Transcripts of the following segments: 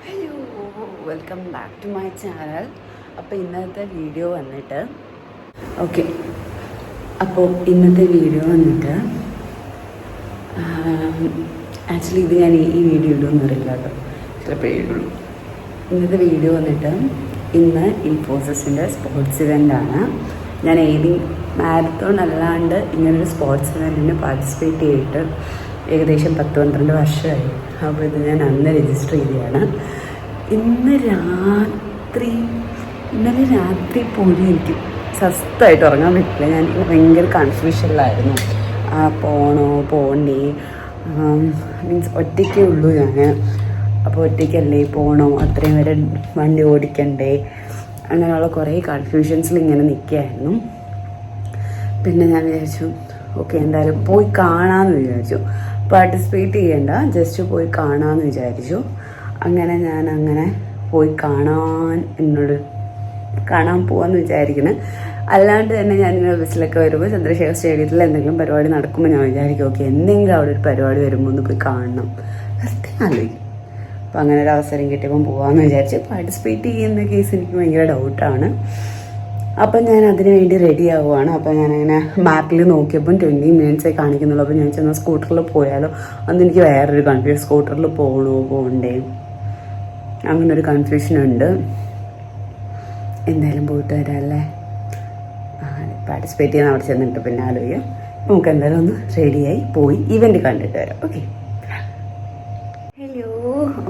Hello, welcome back to my channel. അപ്പോൾ ഇന്നത്തെ video വന്നിട്ട് ആക്ച്വലി ഇത് ഞാൻ ഈ വീഡിയോ ഇടുമെന്ന് അറിയില്ല കേട്ടോ, ചിലപ്പോഴേ ഇടുള്ളൂ. ഇന്നത്തെ വീഡിയോ വന്നിട്ട് ഇന്ന് ഇൻഫോസിസിൻ്റെ സ്പോർട്സ് ഇവൻ്റാണ്. ഞാൻ മാരത്തോൺ അല്ലാണ്ട് ഇങ്ങനൊരു സ്പോർട്സ് ഇവൻറ്റിന് പാർട്ടിസിപ്പേറ്റ് ചെയ്തിട്ട് ഏകദേശം 10-12 വർഷമായി. അപ്പോൾ ഇത് ഞാൻ അന്ന് രജിസ്റ്റർ ചെയ്തതാണ്. ഇന്നലെ രാത്രി പോലും എനിക്ക് സ്വസ്ഥമായിട്ട് ഉറങ്ങാൻ പറ്റില്ല. ഞാൻ ഭയങ്കര കൺഫ്യൂഷനിലായിരുന്നു. പോണോ പോണ്ടേ, മീൻസ് ഒറ്റയ്ക്കേ ഉള്ളൂ ഞാൻ. അപ്പോൾ ഒറ്റയ്ക്കല്ലേ പോണോ, അത്രയും വരെ വണ്ടി ഓടിക്കണ്ടേ, അങ്ങനെയുള്ള കുറേ കൺഫ്യൂഷൻസിൽ ഇങ്ങനെ നിൽക്കുകയായിരുന്നു. പിന്നെ ഞാൻ വിചാരിച്ചു എന്തായാലും പോയി കാണാമെന്ന് വിചാരിച്ചു. പാർട്ടിസിപ്പേറ്റ് ചെയ്യണ്ട, ജസ്റ്റ് പോയി കാണാമെന്ന് വിചാരിച്ചു. അങ്ങനെ പോയി കാണാൻ പോവാമെന്ന് വിചാരിക്കുന്നത്. അല്ലാണ്ട് തന്നെ ഞാനിങ്ങനെ ബസ്സിലൊക്കെ വരുമ്പോൾ ചന്ദ്രശേഖർ സ്റ്റേഡിയത്തിൽ എന്തെങ്കിലും പരിപാടി നടക്കുമ്പോൾ ഞാൻ വിചാരിക്കും എന്തെങ്കിലും അവിടെ ഒരു പരിപാടി വരുമ്പോൾ ഒന്ന് പോയി കാണണം, വെറുതെ ആലോചിക്കും. അപ്പോൾ അങ്ങനെ ഒരു അവസരം കിട്ടിയപ്പം പോകാമെന്ന് വിചാരിച്ച് പാർട്ടിസിപ്പേറ്റ് ചെയ്യുന്ന കേസ് എനിക്ക് ഭയങ്കര ഡൗട്ടാണ്. അപ്പം ഞാൻ അതിന് വേണ്ടി റെഡി ആവുകയാണ്. അപ്പോൾ ഞാനങ്ങനെ മാപ്പിൽ നോക്കിയപ്പം 20 മിനിറ്റ്സേ കാണിക്കുന്നുള്ളൂ. അപ്പോൾ ഞാൻ ചെന്നാൽ സ്കൂട്ടറിൽ പോയാലോ, അന്ന് എനിക്ക് വേറൊരു കൺഫ്യൂഷൻ, സ്കൂട്ടറിൽ പോകണ്ടേ, അങ്ങനൊരു കൺഫ്യൂഷനുണ്ട്. എന്തായാലും പോയിട്ട് വരാമല്ലേ, പാർട്ടിസിപ്പേറ്റ് ചെയ്യാൻ അവിടെ ചെന്നിട്ട് പിന്നെ ആലോചിക്കാം. നമുക്ക് എന്തായാലും ഒന്ന് റെഡിയായി പോയി ഇവൻ്റ് കണ്ടിട്ട് വരാം. Okay, hello.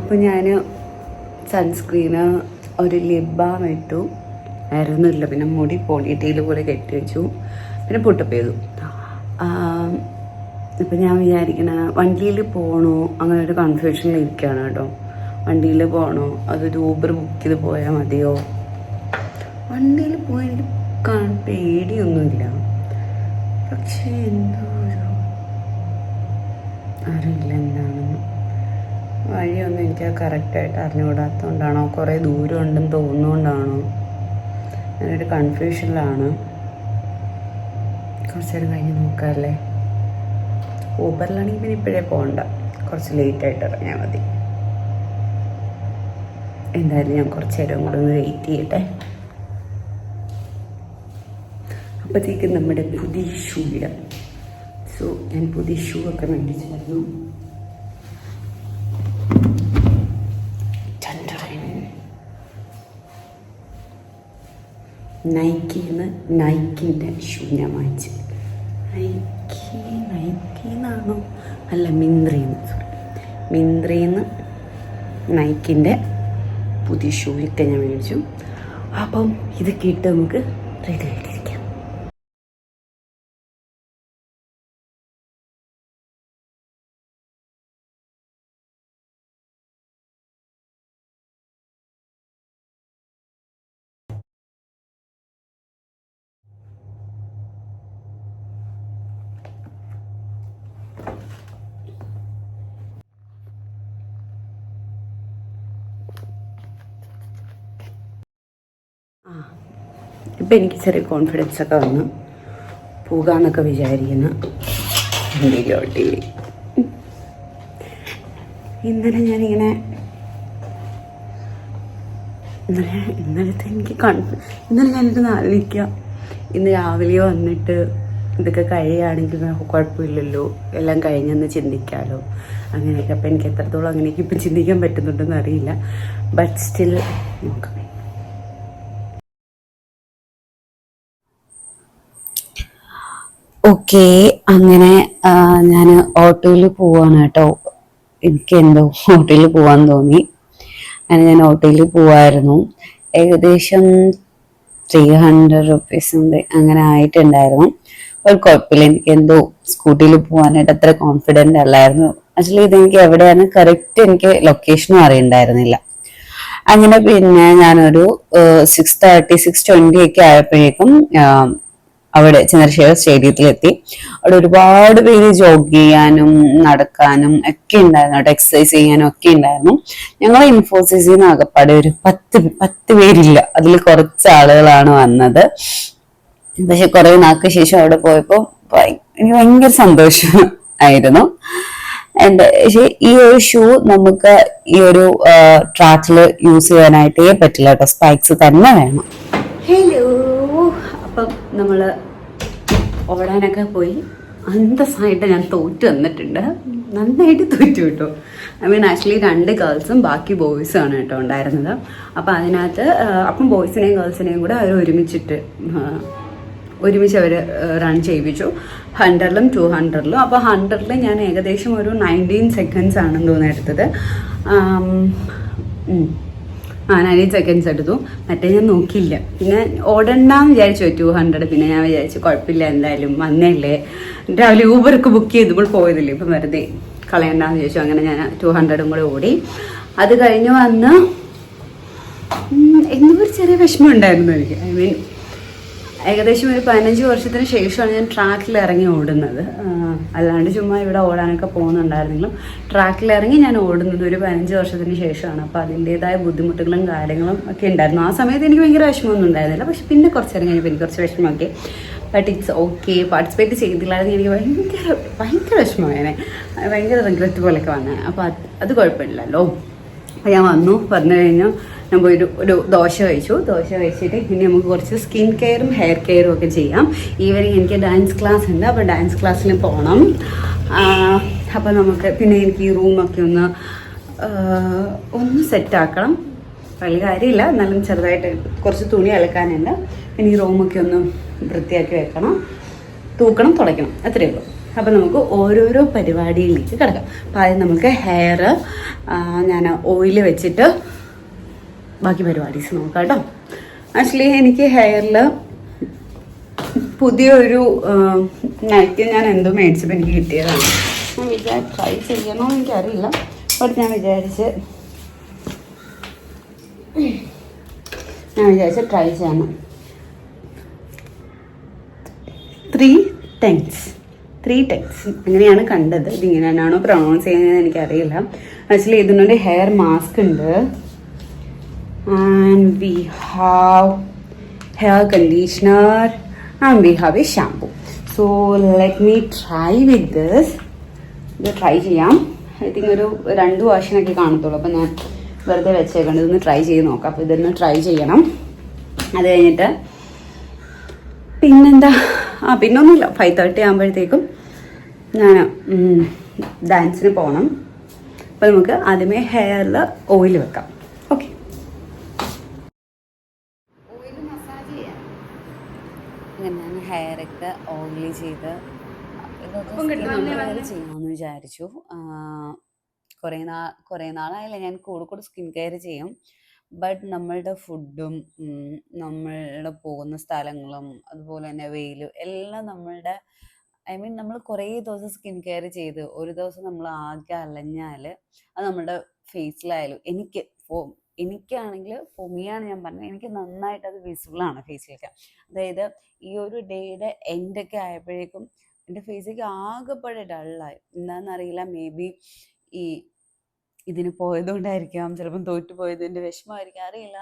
അപ്പോൾ ഞാൻ സൺസ്ക്രീന്, ഒരു ലിപ് ബാം ഇട്ടു, വേറൊന്നുമില്ല. പിന്നെ മുടി പോണിറ്റെയിൽ പോലെ കെട്ടി വെച്ചു, പിന്നെ പുട്ടപ്പ് ചെയ്തു. ഇപ്പം ഞാൻ വിചാരിക്കണ വണ്ടിയിൽ പോകണോ, അങ്ങനെ ഒരു കൺഫ്യൂഷനിൽ ഇരിക്കുകയാണ് കേട്ടോ. വണ്ടിയിൽ പോകണോ, അതൊരു ഊബർ ബുക്ക് ചെയ്ത് പോയാൽ മതിയോ? വണ്ടിയിൽ പോയി എനിക്ക് പേടിയൊന്നുമില്ല, പക്ഷേ എന്തോ അറിയില്ല എന്താണെന്ന്. വഴിയൊന്നും എനിക്ക് കറക്റ്റായിട്ട് അറിഞ്ഞുകൂടാത്തതുകൊണ്ടാണോ, കുറേ ദൂരം ഉണ്ടെന്ന് തോന്നുന്നതുകൊണ്ടാണോ, ഞാനൊരു കൺഫ്യൂഷനിലാണ്. കുറച്ച് നേരം കഴിഞ്ഞ് നോക്കാമല്ലേ. ഊബറിലാണെങ്കിൽ പിന്നെ ഇപ്പോഴേ പോകണ്ട, കുറച്ച് ലേറ്റായിട്ട് ഇറങ്ങിയാൽ മതി. എന്തായാലും ഞാൻ കുറച്ച് നേരം കൂടെ ഒന്ന് വെയിറ്റ് ചെയ്യട്ടെ. അപ്പോഴത്തേക്കും നമ്മുടെ പുതിയ ഷൂ ഇടാം. സോ ഞാൻ പുതിയ ഷൂ ഒക്കെ മേടിച്ചായിരുന്നു. നൈക്കിൻ്റെ ഷൂ ഞാൻ വാങ്ങിച്ചു. നൈക്കിന്നാണോ, അല്ല മിന്ത്രയിൽ നൈക്കിൻ്റെ പുതിയ ഷൂയൊക്കെ ഞാൻ മേടിച്ചു. അപ്പം ഇതൊക്കെ ഇട്ട് നമുക്ക് റെഡി ആയിട്ടിരിക്കാം. ഇപ്പം എനിക്ക് ചെറിയ കോൺഫിഡൻസ് ഒക്കെ വന്ന് പോകാമെന്നൊക്കെ വിചാരിക്കുന്നു. ഇന്നലെ ഞാനിങ്ങനെ ഇന്നലെ ഞാനിരുന്ന് ആലോചിക്കുക, ഇന്ന് രാവിലെ വന്നിട്ട് ഇതൊക്കെ കഴിയുകയാണെങ്കിൽ കുഴപ്പമില്ലല്ലോ, എല്ലാം കഴിഞ്ഞെന്ന് ചിന്തിക്കാമല്ലോ, അങ്ങനെയൊക്കെ. അപ്പം എനിക്ക് എത്രത്തോളം അങ്ങനെയൊക്കെ ഇപ്പം ചിന്തിക്കാൻ പറ്റുന്നുണ്ടെന്ന് അറിയില്ല. ബട്ട് സ്റ്റിൽ നോക്കാം. ഓക്കെ, അങ്ങനെ ഞാൻ ഓട്ടോയിൽ പോവാണ് കേട്ടോ. എനിക്ക് എന്തോ ഓട്ടോയിൽ പോകാൻ തോന്നി. അങ്ങനെ ഞാൻ ഓട്ടോയിൽ പോവായിരുന്നു. ഏകദേശം 300 റുപ്പീസിൻ്റെ അങ്ങനെ ആയിട്ടുണ്ടായിരുന്നു. ഒരു കുഴപ്പമില്ല. എനിക്ക് എന്തോ സ്കൂട്ടിയിൽ പോകാനായിട്ട് അത്ര കോൺഫിഡൻ്റ് അല്ലായിരുന്നു. ആക്ച്വലി ഇതെനിക്ക് എവിടെയാണ് കറക്റ്റ് എനിക്ക് ലൊക്കേഷനും അറിയണ്ടായിരുന്നില്ല. അങ്ങനെ പിന്നെ ഞാനൊരു 6:30 6:20 ഒക്കെ ആയപ്പോഴേക്കും അവിടെ ചന്ദ്രശേഖർ സ്റ്റേഡിയത്തിലെത്തി. അവിടെ ഒരുപാട് പേര് ജോഗ് ചെയ്യാനും നടക്കാനും ഒക്കെ ഉണ്ടായിരുന്നു കേട്ടോ, എക്സസൈസ് ചെയ്യാനും ഒക്കെ ഉണ്ടായിരുന്നു. ഞങ്ങൾ ഇൻഫോസിസിൽ നിന്ന് ആകപ്പാടെ ഒരു 10 പേരില്ല, അതിൽ കുറച്ച് ആളുകളാണ് വന്നത്. പക്ഷെ കുറെ നാൾക്ക് ശേഷം അവിടെ പോയപ്പോൾ എനിക്ക് ഭയങ്കര സന്തോഷം ആയിരുന്നു. ആൻഡ് പക്ഷേ ഈ ഒരു ഷൂ നമുക്ക് ഈ ഒരു ട്രാക്കിൽ യൂസ് ചെയ്യാനായിട്ടേ പറ്റില്ല കേട്ടോ, സ്പൈക്സ് തന്നെ വേണം. ഹലോ, അപ്പം നമ്മള് ഓടാനൊക്കെ പോയി അന്തസ്സായിട്ട് ഞാൻ തോറ്റു വന്നിട്ടുണ്ട്, നന്നായിട്ട് തോറ്റു കേട്ടോ. ഐ മീൻ ആക്ച്വലി 2 ഗേൾസും ബാക്കി ബോയ്സും ആണ് കേട്ടോ ഉണ്ടായിരുന്നത്. അപ്പം അതിനകത്ത് അപ്പം ബോയ്സിനെയും ഗേൾസിനെയും കൂടെ അവർ ഒരുമിച്ച് അവർ റൺ ചെയ്യിപ്പിച്ചു, 100-ലും 200-ലും. അപ്പോൾ 100-ൽ ഞാൻ ഏകദേശം ഒരു 19 സെക്കൻഡ്സ് ആണെന്ന് തോന്നുന്നു എടുത്തത്. 19 സെക്കൻഡ്സ് എടുത്തു. മറ്റേ ഞാൻ നോക്കിയില്ല, പിന്നെ ഓടണ്ടെന്ന് വിചാരിച്ചു 200. പിന്നെ ഞാൻ വിചാരിച്ചു കുഴപ്പമില്ല, എന്തായാലും വന്നല്ലേ, രാവിലെ ഊബർക്ക് ബുക്ക് ചെയ്തപ്പോൾ പോയതില്ലേ, ഇപ്പം വെറുതെ കളയണ്ടെന്ന് വിചാരിച്ചു. അങ്ങനെ ഞാൻ 200-ഉം കൂടെ ഓടി. അത് കഴിഞ്ഞ് വന്ന് എന്തോ ഒരു ചെറിയ വിഷമം ഉണ്ടായിരുന്നു എനിക്ക്. ഐ മീൻ ഏകദേശം ഒരു 15 വർഷത്തിന് ശേഷമാണ് ഞാൻ ട്രാക്കിൽ ഇറങ്ങി ഓടുന്നത്. അല്ലാണ്ട് ചുമ്മാ ഇവിടെ ഓടാനൊക്കെ പോകുന്നുണ്ടായിരുന്നെങ്കിലും ട്രാക്കിൽ ഇറങ്ങി ഞാൻ ഓടുന്നത് ഒരു 15 വർഷത്തിന് ശേഷമാണ്. അപ്പോൾ അതിൻ്റെതായ ബുദ്ധിമുട്ടുകളും കാര്യങ്ങളും ഒക്കെ ഉണ്ടായിരുന്നു. ആ സമയത്ത് എനിക്ക് ഭയങ്കര വിഷമമൊന്നും ഉണ്ടായിരുന്നില്ല, പക്ഷെ പിന്നെ കുറച്ച് നേരം കഴിഞ്ഞപ്പോൾ എനിക്ക് കുറച്ച് വിഷമമൊക്കെ. But it's okay. പാർട്ടിസിപ്പേറ്റ് ചെയ്തില്ലായിരുന്നു എനിക്ക് ഭയങ്കര വിഷമമായേനെ, ഭയങ്കര റിഗ്രറ്റ് പോലെയൊക്കെ വന്നേ. അപ്പോൾ അത് കുഴപ്പമില്ലല്ലോ. അപ്പോൾ ഞാൻ വന്നു കഴിഞ്ഞാൽ ഞാൻ പോയി ഒരു ദോശ കഴിച്ചിട്ട് ഇനി നമുക്ക് കുറച്ച് സ്കിൻ കെയറും ഹെയർ കെയറും ഒക്കെ ചെയ്യാം. ഈവനിങ് എനിക്ക് ഡാൻസ് ക്ലാസ് ഉണ്ട്, അപ്പോൾ ഡാൻസ് ക്ലാസ്സിൽ പോകണം. അപ്പോൾ നമുക്ക് പിന്നെ എനിക്ക് ഈ റൂമൊക്കെ ഒന്ന് സെറ്റാക്കണം. വലിയ കാര്യമില്ല, എന്നാലും ചെറുതായിട്ട് കുറച്ച് തുണി അലക്കാനുണ്ട്. പിന്നെ ഈ റൂമൊക്കെ ഒന്ന് വൃത്തിയാക്കി വെക്കണം, തൂക്കണം, തുടയ്ക്കണം, അത്രയേ ഉള്ളൂ. അപ്പോൾ നമുക്ക് ഓരോരോ പരിപാടിയിലേക്ക് കിടക്കാം. അപ്പോൾ ആദ്യം നമുക്ക് ഹെയർ ഞാൻ ഓയിൽ വെച്ചിട്ട് ബാക്കി പരിപാടീസ് നോക്കാം കേട്ടോ. ആക്ച്വലി എനിക്ക് ഹെയറിൽ പുതിയൊരു നൈറ്റ് ഞാൻ എന്തോ മേടിച്ചപ്പോൾ എനിക്ക് കിട്ടിയതാണ്. ഞാൻ ട്രൈ ചെയ്യണമെന്ന് എനിക്കറിയില്ല, ബട്ട് ഞാൻ വിചാരിച്ച് ട്രൈ ചെയ്യണം. 3 ടൈംസ് അങ്ങനെയാണ് കണ്ടത്. ഇതിങ്ങനെ തന്നെയാണോ പ്രൊണൗൺസ് ചെയ്യുന്നത് എനിക്കറിയില്ല. ആക്ച്വലി ഇതിനൊരു ഹെയർ മാസ്ക് ഉണ്ട്, and we have hair conditioner and we have a shampoo. So let me try with this. ഇത് ട്രൈ ചെയ്യാം. ഐ തിങ്ക് ഒരു 2 വാഷിനൊക്കെ കാണത്തുള്ളൂ, അപ്പം ഞാൻ വെറുതെ വെച്ചേക്കണം. ഇതൊന്ന് ട്രൈ ചെയ്ത് നോക്കാം. അപ്പോൾ ഇതൊന്ന് ട്രൈ ചെയ്യണം. അത് കഴിഞ്ഞിട്ട് പിന്നെന്താ, പിന്നൊന്നുമില്ല. 5:30 ആകുമ്പോഴത്തേക്കും ഞാൻ ഡാൻസിന് പോകണം. അപ്പോൾ നമുക്ക് ആദ്യമേ ഹെയറിൽ ഓയിൽ വെക്കാം. ഓക്കെ, ഓയിൽ മസാജ് ചെയ്യാം. അങ്ങനെ ഞാൻ ഹെയറൊക്കെ ഓയിൽ ചെയ്ത് ചെയ്യാമെന്ന് വിചാരിച്ചു. കുറേ നാളായില്ല ഞാൻ കൂടുതൽ സ്കിൻ കെയർ ചെയ്യും. ബട്ട് നമ്മളുടെ ഫുഡും നമ്മളുടെ പോകുന്ന സ്ഥലങ്ങളും അതുപോലെ തന്നെ വെയിലും എല്ലാം നമ്മളുടെ ഐ മീൻ നമ്മൾ കുറേ ദിവസം സ്കിൻ കെയർ ചെയ്ത് ഒരു ദിവസം നമ്മൾ ആകെ അലഞ്ഞാൽ അത് നമ്മുടെ ഫേസിലായാലും എനിക്കാണെങ്കിൽ പൊമിയാണ് ഞാൻ പറഞ്ഞത്, എനിക്ക് നന്നായിട്ട് അത് വിസിബിളാണ് ഫേസിലൊക്കെ. അതായത് ഈ ഒരു ഡേയുടെ എൻഡൊക്കെ ആയപ്പോഴേക്കും എൻ്റെ ഫേസിലേക്ക് ആകെപ്പാടെ ഡള്ളായി. എന്താണെന്നറിയില്ല, മേ ബി ഇതിന് പോയതുകൊണ്ടായിരിക്കാം, ചിലപ്പം തോറ്റുപോയതിൻ്റെ വിഷമമായിരിക്കാം, അറിയില്ല.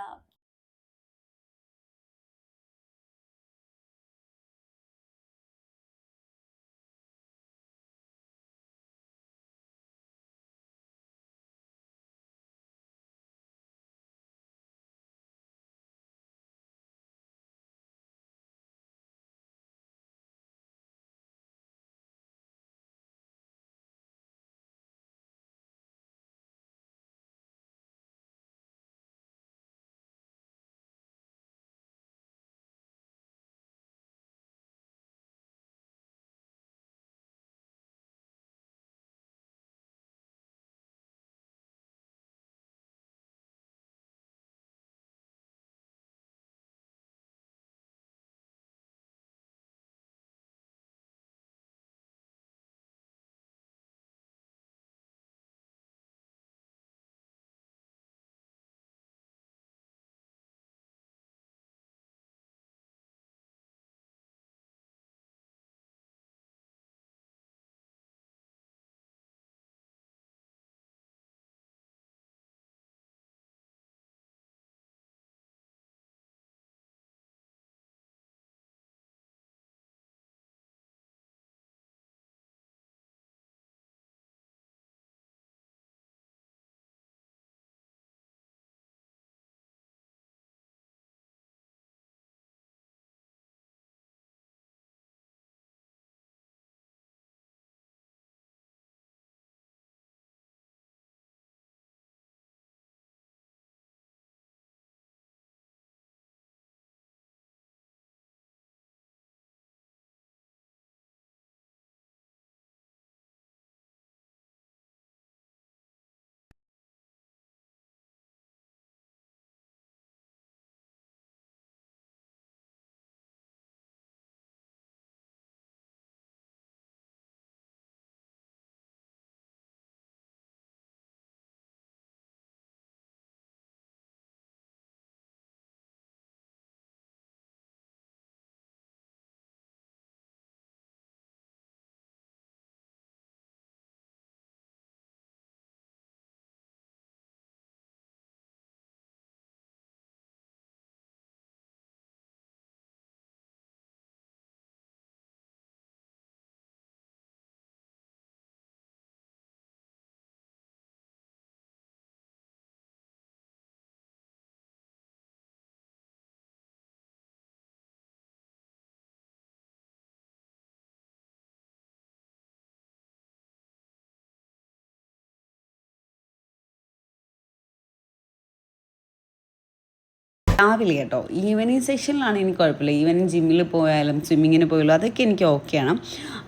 രാവിലെ കേട്ടോ. ഈവനിങ് സെഷനിലാണ് എനിക്ക് കുഴപ്പമില്ല. ഈവനിങ് ജിമ്മിൽ പോയാലും സ്വിമ്മിങ്ങിന് പോയാലും അതൊക്കെ എനിക്ക് ഓക്കെയാണ്.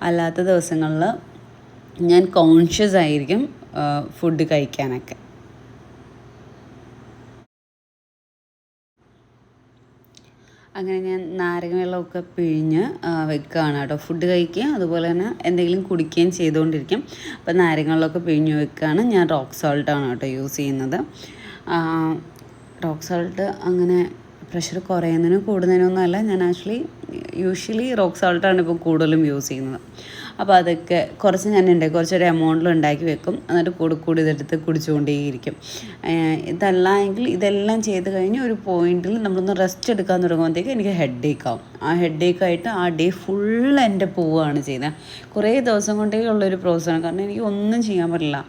അല്ലാത്ത ദിവസങ്ങളിൽ ഞാൻ കോൺഷ്യസ് ആയിരിക്കും ഫുഡ് കഴിക്കാനൊക്കെ. അങ്ങനെ ഞാൻ നാരങ്ങ വെള്ളമൊക്കെ പിഴിഞ്ഞ് വെക്കുകയാണ് കേട്ടോ. ഫുഡ് കഴിക്കുക, അതുപോലെ തന്നെ എന്തെങ്കിലും കുടിക്കുകയും ചെയ്തുകൊണ്ടിരിക്കും. അപ്പോൾ നാരങ്ങ വെള്ളമൊക്കെ പിഴിഞ്ഞ് വെക്കുകയാണ്. ഞാൻ റോക്ക് സോൾട്ടാണ് കേട്ടോ യൂസ് ചെയ്യുന്നത്. റോക്ക് സോൾട്ട് അങ്ങനെ പ്രഷർ കുറയുന്നതിനും കൂടുന്നതിനൊന്നുമല്ല. ഞാൻ യൂഷ്വലി റോക്ക് സോൾട്ടാണ് ഇപ്പോൾ കൂടുതലും യൂസ് ചെയ്യുന്നത്. അപ്പോൾ അതൊക്കെ കുറച്ചൊരു എമൗണ്ടിൽ ഉണ്ടാക്കി വെക്കും. എന്നിട്ട് കൂടി ഇതെടുത്ത് കുടിച്ചുകൊണ്ടേയിരിക്കും. ഇതല്ല എങ്കിൽ ഇതെല്ലാം ചെയ്ത് കഴിഞ്ഞ് ഒരു പോയിന്റിൽ നമ്മളൊന്ന് റെസ്റ്റ് എടുക്കാൻ തുടങ്ങുമ്പോഴത്തേക്ക് എനിക്ക് ഹെഡേക്ക് ആവും. ആ ഹെഡേക്കായിട്ട് ആ ഡേ ഫുൾ എൻ്റെ പോവുകയാണ് ചെയ്യുന്നത്. കുറേ ദിവസം കൊണ്ടേ ഉള്ളൊരു പ്രോസസ്സാണ്. കാരണം എനിക്ക് ഒന്നും ചെയ്യാൻ പറ്റില്ല.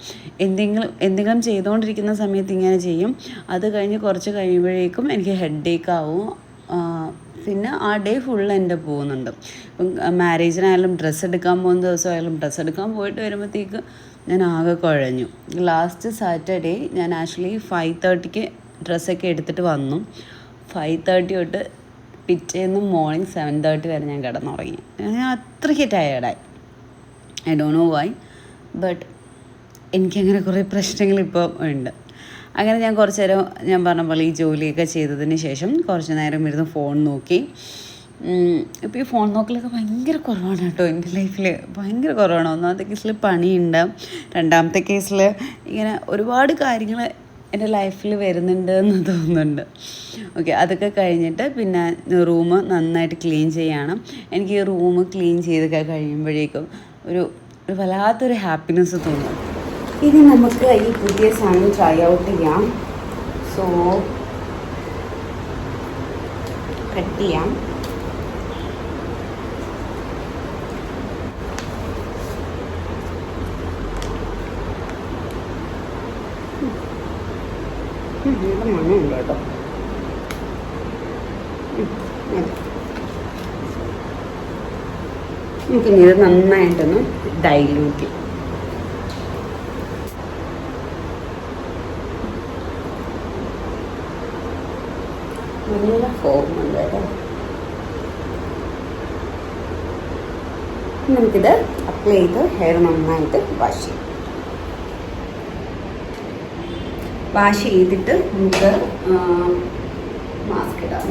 എന്തെങ്കിലും ചെയ്തുകൊണ്ടിരിക്കുന്ന സമയത്ത് ഇങ്ങനെ ചെയ്യും. അത് കഴിഞ്ഞ് കുറച്ച് കഴിയുമ്പോഴേക്കും എനിക്ക് ഹെഡേക്ക് ആവും. പിന്നെ ആ ഡേ ഫുൾ എൻ്റെ പോകുന്നുണ്ട്. ഇപ്പം മാരേജിനായാലും ഡ്രസ്സ് എടുക്കാൻ പോകുന്ന ദിവസമായാലും ഡ്രസ്സ് എടുക്കാൻ പോയിട്ട് വരുമ്പോഴത്തേക്ക് ഞാൻ ആകെ കുഴഞ്ഞു. ലാസ്റ്റ് സാറ്റർഡേ ഞാൻ 5:30 ഡ്രസ്സൊക്കെ എടുത്തിട്ട് വന്നു. 5:30 തൊട്ട് പിറ്റേന്ന് മോർണിംഗ് 7:30 വരെ ഞാൻ കിടന്നുറങ്ങി. ഞാൻ അത്രയ്ക്ക് ടയേർഡായി. I don't know why, but എനിക്കങ്ങനെ കുറേ പ്രശ്നങ്ങൾ ഇപ്പോൾ ഉണ്ട്. അങ്ങനെ ഞാൻ കുറച്ച് നേരം ഞാൻ പറഞ്ഞ പോലെ ഈ ജോലിയൊക്കെ ചെയ്തതിന് ശേഷം കുറച്ച് നേരം ഇരുന്ന് ഫോൺ നോക്കി. ഇപ്പോൾ ഈ ഫോൺ നോക്കലൊക്കെ ഭയങ്കര കുറവാണ് കേട്ടോ എൻ്റെ ലൈഫിൽ. ഭയങ്കര കുറവാണ്. ഒന്നാമത്തെ കേസിൽ പണിയുണ്ട്, രണ്ടാമത്തെ കേസിൽ ഇങ്ങനെ ഒരുപാട് കാര്യങ്ങൾ എൻ്റെ ലൈഫിൽ വരുന്നുണ്ട് എന്ന് തോന്നുന്നുണ്ട്. ഓക്കെ, അതൊക്കെ കഴിഞ്ഞിട്ട് പിന്നെ റൂം നന്നായിട്ട് ക്ലീൻ ചെയ്യണം. എനിക്ക് ഈ റൂം ക്ലീൻ ചെയ്തൊക്കെ കഴിയുമ്പോഴേക്കും ഒരു വല്ലാത്തൊരു ഹാപ്പിനെസ് തോന്നും. ഇനി നമുക്ക് ഈ പുതിയ സാധനം ട്രൈ ഔട്ട് ചെയ്യാം. സോ കട്ട് ചെയ്യാം. മണമുണ്ട് കേട്ടോ. നമുക്കിനി ഇത് നന്നായിട്ടൊന്ന് ഡൈല്യൂട്ട് ചെയ്യും. നല്ല ഫോമുണ്ട് കേട്ടോ. നമുക്കിത് അപ്ലൈ ചെയ്ത് ഹെയർ നന്നായിട്ട് വാഷ് ചെയ്യാം. വാഷ് ചെയ്തിട്ട് നമുക്ക് മാസ്ക് ഇടാം.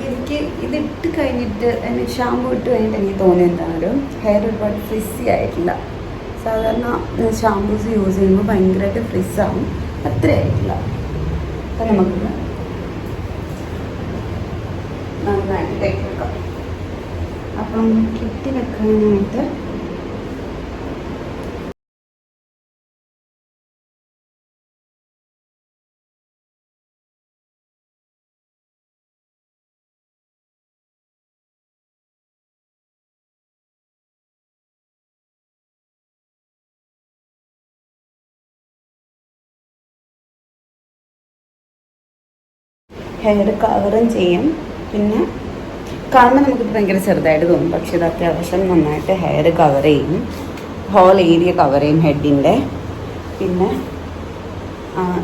എനിക്ക് ഇതിട്ട് കഴിഞ്ഞിട്ട് ഷാമ്പു ഇട്ട് കഴിഞ്ഞിട്ട് എനിക്ക് തോന്നിയത് എന്താണ്, ഹെയർ ഒരുപാട് ഫ്രിസി ആയിട്ടില്ല. സാധാരണ ഷാമ്പൂസ് യൂസ് ചെയ്യുമ്പോൾ ഭയങ്കരമായിട്ട് ഫ്രിസ്സാവും, അത്ര ആയിട്ടില്ല. അപ്പം നമുക്ക് നന്നായിട്ട് തേക്ക് വെക്കാം. അപ്പം കെട്ടി വെക്കാനായിട്ട് ഹെയർ കവറും ചെയ്യും. പിന്നെ കാണുമ്പോൾ നമുക്ക് ഭയങ്കര ചെറുതായിട്ട് തോന്നും, പക്ഷെ ഇത് അത്യാവശ്യം നന്നായിട്ട് ഹെയർ കവർ ചെയ്യും. ഹോൾ ഏരിയ കവർ ചെയ്യും ഹെഡിൻ്റെ. പിന്നെ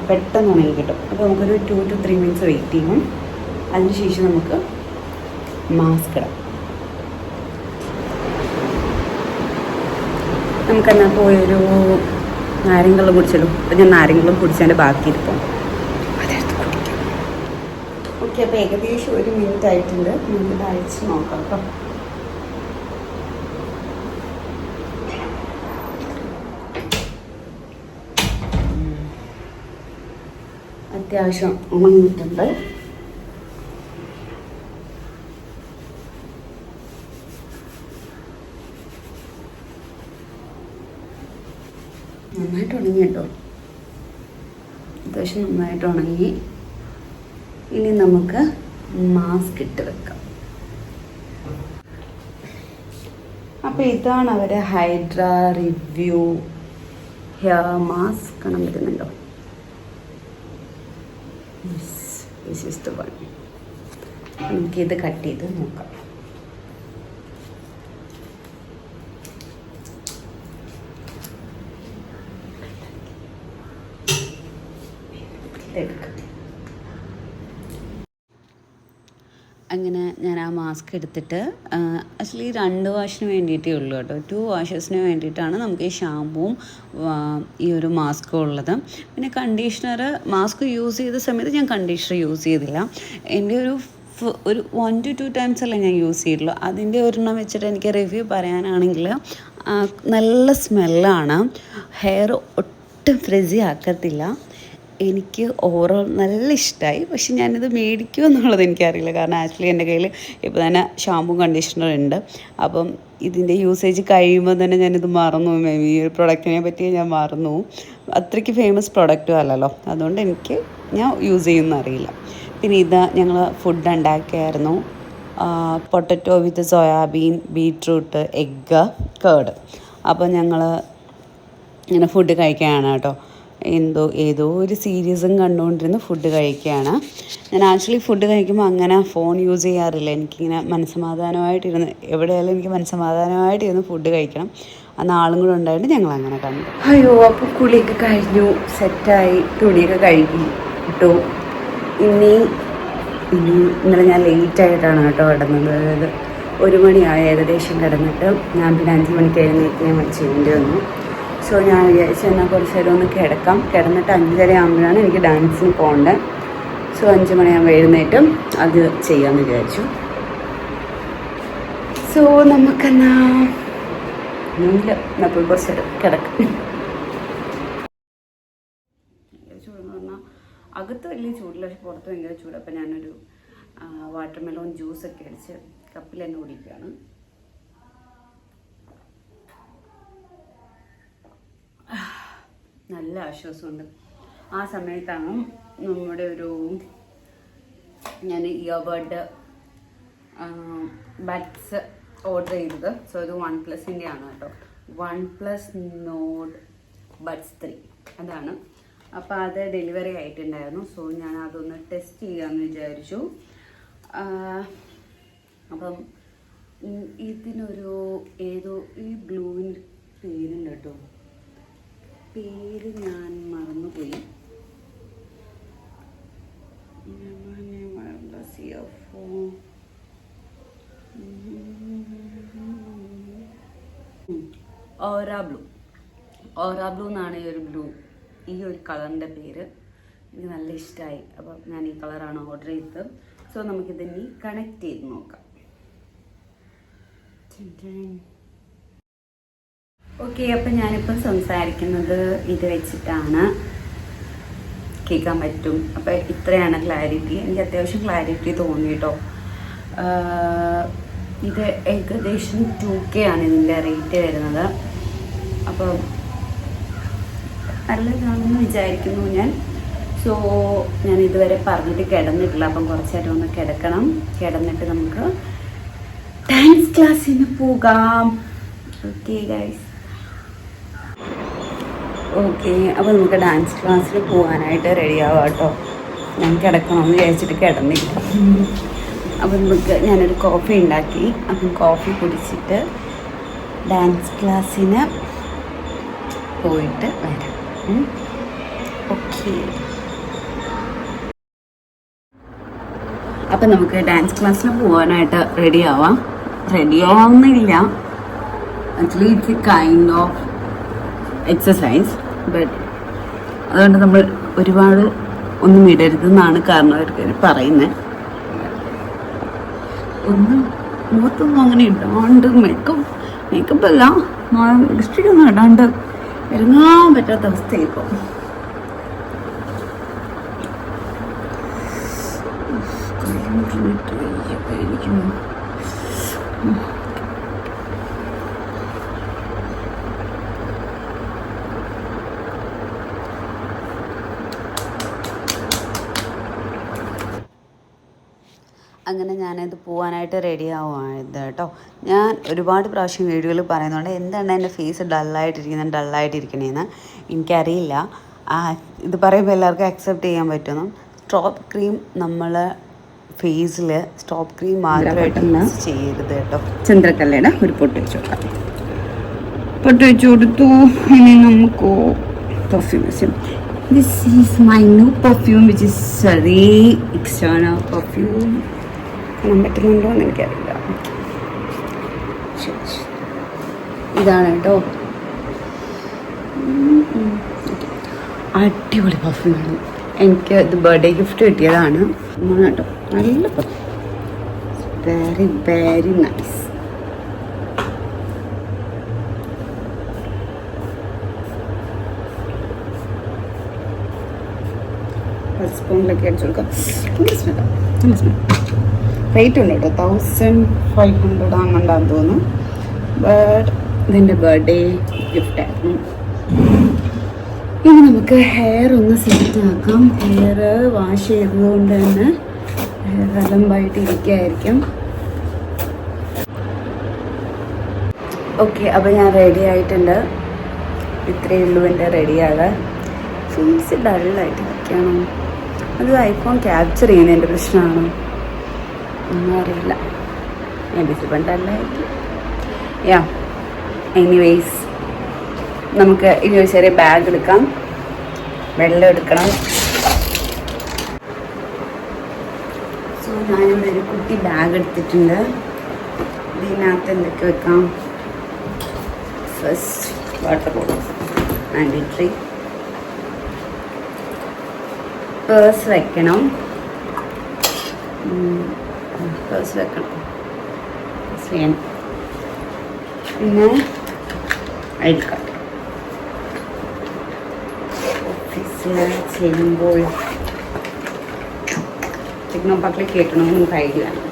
പെട്ടെന്ന് ഉണങ്ങി കിട്ടും. അപ്പോൾ നമുക്കൊരു 2 to 3 minutes വെയിറ്റ് ചെയ്യും. അതിനുശേഷം നമുക്ക് മാസ്ക് ഇടാം. നമുക്കെന്നാൽ പോയൊരു നാരങ്ങളും കുടിച്ചല്ലോ. അപ്പോൾ ഞാൻ നാരങ്ങളും കുടിച്ചതിൻ്റെ ബാക്കി ഇരിപ്പം. ഓക്കെ, അപ്പോൾ ഏകദേശം 1 minute ആയിട്ടുണ്ട്. നമുക്ക് അഴിച്ച് നോക്കാം കേട്ടോ. അത്യാവശ്യം ഉണങ്ങിയിട്ടുണ്ട്. നന്നായിട്ട് ഉണങ്ങി കേട്ടോ. അത്യാവശ്യം നന്നായിട്ട് ഉണങ്ങി. ഇനി നമുക്ക് മാസ്ക് ഇട്ട് വെക്കാം. അപ്പോൾ ഇതാണ് അവരെ ഹൈഡ്ര റിവ്യൂ ഹെയർ മാസ്ക്. കാണാൻ പറ്റുന്നുണ്ടോ? This is the one. നമുക്കിത് കട്ട് ചെയ്ത് നോക്കാം. അങ്ങനെ ഞാൻ ആ മാസ്ക് എടുത്തിട്ട് ആക്ച്വലി 2 വാഷിന് വേണ്ടിയിട്ടേ ഉള്ളൂ കേട്ടോ. 2 വാഷസിന് വേണ്ടിയിട്ടാണ് നമുക്ക് ഈ ഷാമ്പുവും ഈ ഒരു മാസ്കും ഉള്ളത്. പിന്നെ കണ്ടീഷണർ മാസ്ക് യൂസ് ചെയ്ത സമയത്ത് ഞാൻ കണ്ടീഷണർ യൂസ് ചെയ്തില്ല. എൻ്റെ ഒരു 1 to 2 ടൈംസ് അല്ലേ ഞാൻ യൂസ് ചെയ്തിട്ടുള്ളൂ. അതിൻ്റെ ഒരെണ്ണം വെച്ചിട്ട് എനിക്ക് റിവ്യൂ പറയാനാണെങ്കിൽ നല്ല സ്മെല്ലാണ്. ഹെയർ ഒട്ടും ഫ്രിസി ആക്കത്തില്ല. എനിക്ക് ഓവറോൾ നല്ല ഇഷ്ടമായി. പക്ഷെ ഞാനിത് മേടിക്കുമോ എന്നുള്ളത് എനിക്കറിയില്ല. കാരണം ആക്ച്വലി എൻ്റെ കയ്യിൽ ഇപ്പോൾ തന്നെ ഷാമ്പും കണ്ടീഷണറും ഉണ്ട്. അപ്പം ഇതിൻ്റെ യൂസേജ് കഴിയുമ്പോൾ തന്നെ ഞാനിത് മറന്നു പോകും. ഈ ഒരു പ്രൊഡക്റ്റിനെ പറ്റി ഞാൻ മറന്നു പോകും. അത്രയ്ക്ക് ഫേമസ് പ്രൊഡക്റ്റും അല്ലല്ലോ, അതുകൊണ്ട് ഞാൻ യൂസ് ചെയ്യുമെന്ന് അറിയില്ല. പിന്നെ ഇത് ഞങ്ങൾ ഫുഡ് ഉണ്ടാക്കിയായിരുന്നു. പൊട്ടറ്റോ വിത്ത് സോയാബീൻ, ബീട്രൂട്ട്, എഗ്ഗ്, കേർഡ്. അപ്പോൾ ഞങ്ങൾ ഇങ്ങനെ ഫുഡ് കഴിക്കുകയാണ് കേട്ടോ. ഏതോ ഒരു സീരീസും കണ്ടുകൊണ്ടിരുന്ന് ഫുഡ് കഴിക്കുകയാണ്. ഞാൻ ആക്ച്വലി ഫുഡ് കഴിക്കുമ്പോൾ അങ്ങനെ ഫോൺ യൂസ് ചെയ്യാറില്ല. എനിക്കിങ്ങനെ മനസ്സമാധാനമായിട്ടിരുന്ന് എവിടെയായാലും എനിക്ക് മനസ്സമാധാനമായിട്ടിരുന്ന് ഫുഡ് കഴിക്കണം. അന്ന് ആളും കൂടെ ഉണ്ടായിട്ട് ഞങ്ങൾ അങ്ങനെ കണ്ടു. അയ്യോ, അപ്പോൾ കുളിയൊക്കെ കഴിഞ്ഞു, സെറ്റായി, തുണിയൊക്കെ കഴുകി ഇട്ടു. ഇന്നലെ ഞാൻ ലേറ്റായിട്ടാണ് കേട്ടോ കിടന്നത്. അതായത് 1 മണിയായി ഏകദേശം കിടന്നിട്ട്. ഞാൻ പിന്നെ 5 മണിക്ക് എഴുന്നേറ്റ് ഞാൻ ചെയ്യേണ്ടി വന്നു. സോ ഞാൻ വിചാരിച്ചു എന്നാൽ കുറച്ച് നേരം ഒന്ന് കിടന്നിട്ട് 5:30 ആകുമ്പോഴാണ് എനിക്ക് ഡാൻസിന് പോകേണ്ടത്. സോ 5 മണിയാകുമ്പോൾ എഴുന്നേറ്റും അത് ചെയ്യാമെന്ന് വിചാരിച്ചു. സോ നമുക്കെന്നാ അപ്പോൾ കുറച്ച് നേരം കിടക്കും. ചൂടെന്ന് പറഞ്ഞാൽ അകത്ത് വലിയ ചൂടില്ല, പക്ഷെ പുറത്ത് ഭയങ്കര ചൂട്. അപ്പം ഞാനൊരു വാട്ടർമെലോൺ ജ്യൂസൊക്കെ അടിച്ച് കപ്പിൽ തന്നെ കുടിക്കുകയാണ്. നല്ല ആശ്വാസമുണ്ട്. ആ സമയത്താണ് ഞാൻ ഇയർബഡ് ബഡ്സ് ഓർഡർ ചെയ്തത്. സോ ഇത് OnePlusൻ്റെ ആണ് കേട്ടോ. OnePlus Nord Buds 3 അതാണ്. അപ്പോൾ അത് ഡെലിവറി ആയിട്ടുണ്ടായിരുന്നു. സോ ഞാൻ അതൊന്ന് ടെസ്റ്റ് ചെയ്യാമെന്ന് വിചാരിച്ചു. അപ്പം ഇതിനൊരു ഈ ബ്ലൂവിൻ്റെ പേരുണ്ട് കേട്ടോ. പേര് ഞാൻ മറന്നുപോയി. ഓറ ബ്ലൂ എന്നാണ് ഈ ഒരു കളറിൻ്റെ പേര്. എനിക്ക് നല്ല ഇഷ്ടമായി. അപ്പം ഞാൻ ഈ കളറാണ് ഓർഡർ ചെയ്തത്. സോ നമുക്കിതിനി കണക്ട് ചെയ്ത് നോക്കാം. ഓക്കെ, അപ്പം ഞാനിപ്പം സംസാരിക്കുന്നത് ഇത് വെച്ചിട്ടാണ്. കേൾക്കാൻ പറ്റും. അപ്പം ഇത്രയാണ് ക്ലാരിറ്റി. എനിക്ക് അത്യാവശ്യം ക്ലാരിറ്റി തോന്നി കേട്ടോ. ഇത് ഏകദേശം 2K ആണ് ഇതിൻ്റെ റേറ്റ് വരുന്നത്. അപ്പം നല്ലതാണെന്ന് വിചാരിക്കുന്നു ഞാൻ. സോ ഞാൻ ഇതുവരെ പറഞ്ഞിട്ട് കിടന്നിട്ടില്ല. അപ്പം കുറച്ച് നേരം ഒന്ന് കിടന്നിട്ട് നമുക്ക് ഡാൻസ് ക്ലാസ്സിന് പോകാം. Okay guys. ഓക്കെ, അപ്പോൾ നമുക്ക് ഡാൻസ് ക്ലാസ്സിൽ പോകാനായിട്ട് റെഡിയാവാം കേട്ടോ. ഞാൻ കിടക്കണമെന്ന് വിചാരിച്ചിട്ട് കിടന്നില്ല. അപ്പം ഞാനൊരു കോഫി ഉണ്ടാക്കി. അപ്പം കോഫി കുടിച്ചിട്ട് ഡാൻസ് ക്ലാസ്സിന് പോയിട്ട് വരാം. ഓക്കെ, അപ്പം നമുക്ക് ഡാൻസ് ക്ലാസ്സിന് പോകാനായിട്ട് റെഡിയാവുന്നില്ല. Actually it's a kind of exercise, but അതുകൊണ്ട് നമ്മൾ ഒരുപാട് ഒന്നും ഇടരുതെന്നാണ് കാരണവർ പറയുന്നത്. മുഖത്തൊന്നും അങ്ങനെ ഇടാണ്ട് മേക്കപ്പ് അല്ല, ലിപ്സ്റ്റിക് ഒന്നും ഇടാണ്ട് ഇറങ്ങാൻ പറ്റാത്ത അവസ്ഥയായി ഇപ്പോൾ. അങ്ങനെ ഞാനത് പോകാനായിട്ട് റെഡി ആവുകയാണ് കേട്ടോ. ഞാൻ ഒരുപാട് പ്രാവശ്യം വീഡിയോയിൽ പറയുന്നുണ്ട് എന്താണ് എൻ്റെ ഫേസ് ഡള്ളായിട്ടിരിക്കണേന്ന്. എനിക്കറിയില്ല ഇത് പറയുമ്പോൾ എല്ലാവർക്കും അക്സെപ്റ്റ് ചെയ്യാൻ പറ്റുമെന്ന്. സ്ട്രോബ് ക്രീം നമ്മൾ ഫേസിൽ സ്ട്രോബ് ക്രീം മാത്രമായിട്ട് യൂസ് ചെയ്യരുത് കേട്ടോ. ചന്ദ്രക്കല്ലയുടെ ഒരു പൊട്ട് വെച്ച് കൊടുക്കാം. പൊട്ട് വെച്ച് കൊടുത്തു. ഇനി നമുക്ക് പെർഫ്യൂം യൂസ് ചെയ്യാം. This is my new perfume which is very external perfume. കാണാൻ പറ്റുന്നുണ്ടോ എന്ന് എനിക്കറിയില്ല. ഇതാണ് കേട്ടോ. അടിപൊളി പെർഫ്യൂമാണ്. എനിക്ക് ഇത് ബർത്ത്ഡേ ഗിഫ്റ്റ് കിട്ടിയതാണ് കേട്ടോ. നല്ല പെർഫ്യൂം, വെരി വെരി നൈസ്. സ്പൂണിലൊക്കെ അടിച്ചു കൊടുക്കാം. നല്ല സ്മെല്ലാണ്, നല്ല സ്മെൽ. റേറ്റ് ഉണ്ട് കേട്ടോ, 1500 അങ്ങണ്ടാന്ന് തോന്നുന്നു. ബട്ട് ഇതിൻ്റെ ബർത്ത്ഡേ ഗിഫ്റ്റായിരുന്നു. ഇനി നമുക്ക് ഹെയർ ഒന്ന് സെറ്റ് ആക്കാം. ഹെയർ വാഷ് ചെയ്തതുകൊണ്ട് തന്നെ ഹെയർ അലമ്പായിട്ട് ഇരിക്കുകയായിരിക്കും. ഓക്കെ, അപ്പോൾ ഞാൻ റെഡി ആയിട്ടുണ്ട്. ഇത്രയേ ഉള്ളൂ എൻ്റെ റെഡിയാകാൻ. ഫേസ് ഡള്ളായിട്ട് ഇരിക്കണം. അത് ഐഫോൺ ക്യാപ്ചർ ചെയ്യുന്നതിൻ്റെ പ്രശ്നമാണോ ഒന്നും അറിയില്ല. എഡിസിപ്പം ഡള്ളായിട്ട് യാ. എനിവേയ്സ്, നമുക്ക് ഇനി ഒരു ചെറിയ ബാഗ് എടുക്കാം. വെള്ളം എടുക്കണം. സോ ഞാനിവിടെ ഒരു കുട്ടി ബാഗ് എടുത്തിട്ടുണ്ട്. ഇതിനകത്ത് എന്തൊക്കെ വെക്കാം? First water bottle mandatory. Purse വെക്കണം. പേഴ്സ് വെക്കണം. പിന്നെ ഐ ഡി കാർഡ്. ഓഫീസിൽ ചെയ്യുമ്പോൾ ടെക്നോ പാർക്കിൽ കേട്ടണമെന്ന് നമുക്ക് ഐ ഡി വേണം.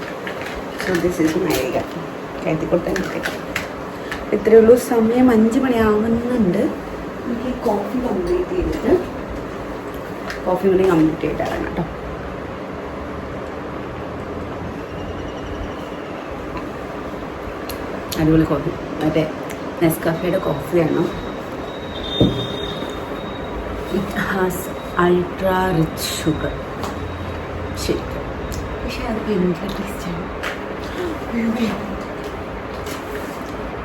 So this is my I D card. കരുതിക്കൊടുത്താൽ ഇത്രയേ ഉള്ളൂ. സമയം 5 മണിയാവുന്നുണ്ട്. എനിക്ക് കോഫി കംപ്ലീറ്റ് ചെയ്തിട്ട് കോഫി കൂടി കംപ്ലീറ്റ് ചെയ്തിട്ടാണ് കേട്ടോ. അടിപൊളി കോഫി, മറ്റേ നെസ്കാഫയുടെ കോഫിയാണ്. It has ultra rich sugar. ശരി, പക്ഷേ അത് ഭയങ്കര ടേസ്റ്റാണ്.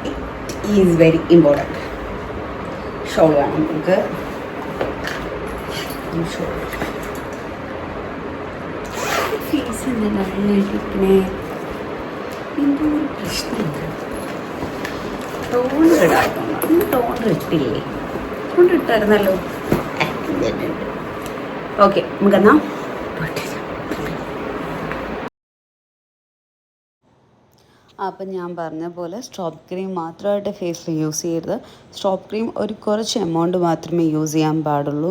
It is very important. Shawl വേണം നമുക്ക്. ഫേസ് എന്താ നല്ലതായിട്ടിരിക്കണേ. എന്തോ ഒരു പ്രശ്നമുണ്ട്. ടോണർ ഇടാത്തോണ്ട്. അന്ന് ടോണർ ഇട്ടില്ലേ? ടോണർ ഇട്ടായിരുന്നല്ലോ. ഓക്കെ, നമുക്കെന്നാ അപ്പം ഞാൻ പറഞ്ഞ പോലെ സ്ട്രോബ് ക്രീം മാത്രമായിട്ട് ഫേസിൽ യൂസ് ചെയ്യരുത്. സ്ട്രോബ് ക്രീം ഒരു കുറച്ച് എമൗണ്ട് മാത്രമേ യൂസ് ചെയ്യാൻ പാടുള്ളൂ.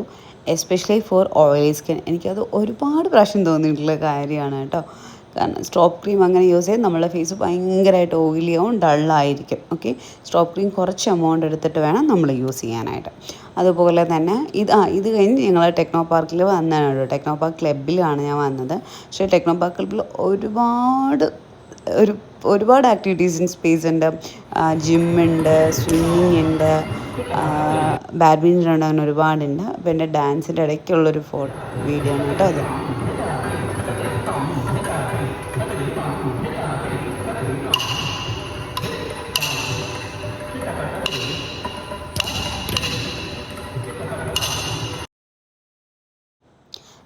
Especially for oily skin. എനിക്കത് ഒരുപാട് പ്രാവശ്യം തോന്നിയിട്ടുള്ള കാര്യമാണ് കേട്ടോ. കാരണം സ്ട്രോബ് ക്രീം അങ്ങനെ യൂസ് ചെയ്ത് നമ്മളെ ഫേസ് ഭയങ്കരമായിട്ട് ഓയിലിയാവും, ഡള്ളായിരിക്കും. ഓക്കെ, സ്ട്രോബ് ക്രീം കുറച്ച് എമൗണ്ട് എടുത്തിട്ട് വേണം നമ്മൾ യൂസ് ചെയ്യാനായിട്ട്. അതുപോലെ തന്നെ ഇത് കഴിഞ്ഞ് ഞങ്ങൾ ടെക്നോ പാർക്കിൽ വന്നതാണ് കേട്ടോ. ടെക്നോ പാർക്ക് ക്ലബിലാണ് ഞാൻ വന്നത്. പക്ഷേ ടെക്നോ പാർക്ക് ക്ലബിൽ ഒരുപാട് ആക്ടിവിറ്റീസ് ഇൻ സ്പേസ് ഉണ്ട്. ജിമ്മുണ്ട്, സ്വിമ്മിങ് ഉണ്ട്, ബാഡ്മിൻ്റൺ ഉണ്ട്, അങ്ങനെ ഒരുപാടുണ്ട്. അപ്പോൾ എൻ്റെ ഡാൻസിൻ്റെ ഇടയ്ക്കുള്ളൊരു വീഡിയോ ആണ് കേട്ടോ അത്.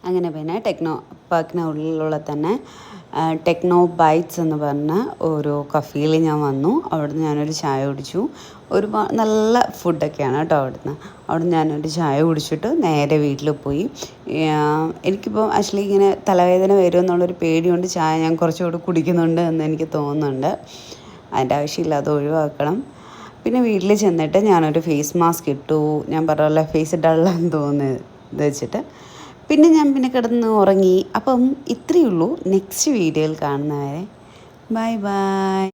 അങ്ങനെ പിന്നെ ടെക്നോ പാർക്കിനുള്ളിലുള്ള തന്നെ ടെക്നോ ബൈറ്റ്സ് എന്ന് പറഞ്ഞ ഒരു കഫേയിൽ ഞാൻ വന്നു. അവിടുന്ന് ഞാനൊരു ചായ കുടിച്ചു. ഒരുപാട് നല്ല ഫുഡൊക്കെയാണ് കേട്ടോ അവിടുന്ന് ഞാനൊരു ചായ കുടിച്ചിട്ട് നേരെ വീട്ടിൽ പോയി. എനിക്കിപ്പോൾ ആക്ച്വലി ഇങ്ങനെ തലവേദന വരും എന്നുള്ളൊരു പേടിയുണ്ട്. ചായ ഞാൻ കുറച്ചുകൂടി കുടിക്കുന്നുണ്ട് എന്ന് എനിക്ക് തോന്നുന്നുണ്ട്. അതിൻ്റെ ആവശ്യമില്ല, അത് ഒഴിവാക്കണം. പിന്നെ വീട്ടിൽ ചെന്നിട്ട് ഞാനൊരു ഫേസ് മാസ്ക് ഇട്ടു. ഞാൻ പറഞ്ഞ ഫേസ് ഡള്ളാന്ന് തോന്നുന്നത് വെച്ചിട്ട് പിന്നെ ഞാൻ കിടന്ന് ഉറങ്ങി. അപ്പം ഇത്രയേ ഉള്ളൂ. നെക്സ്റ്റ് വീഡിയോയിൽ കാണുന്നവരെ ബൈ ബൈ.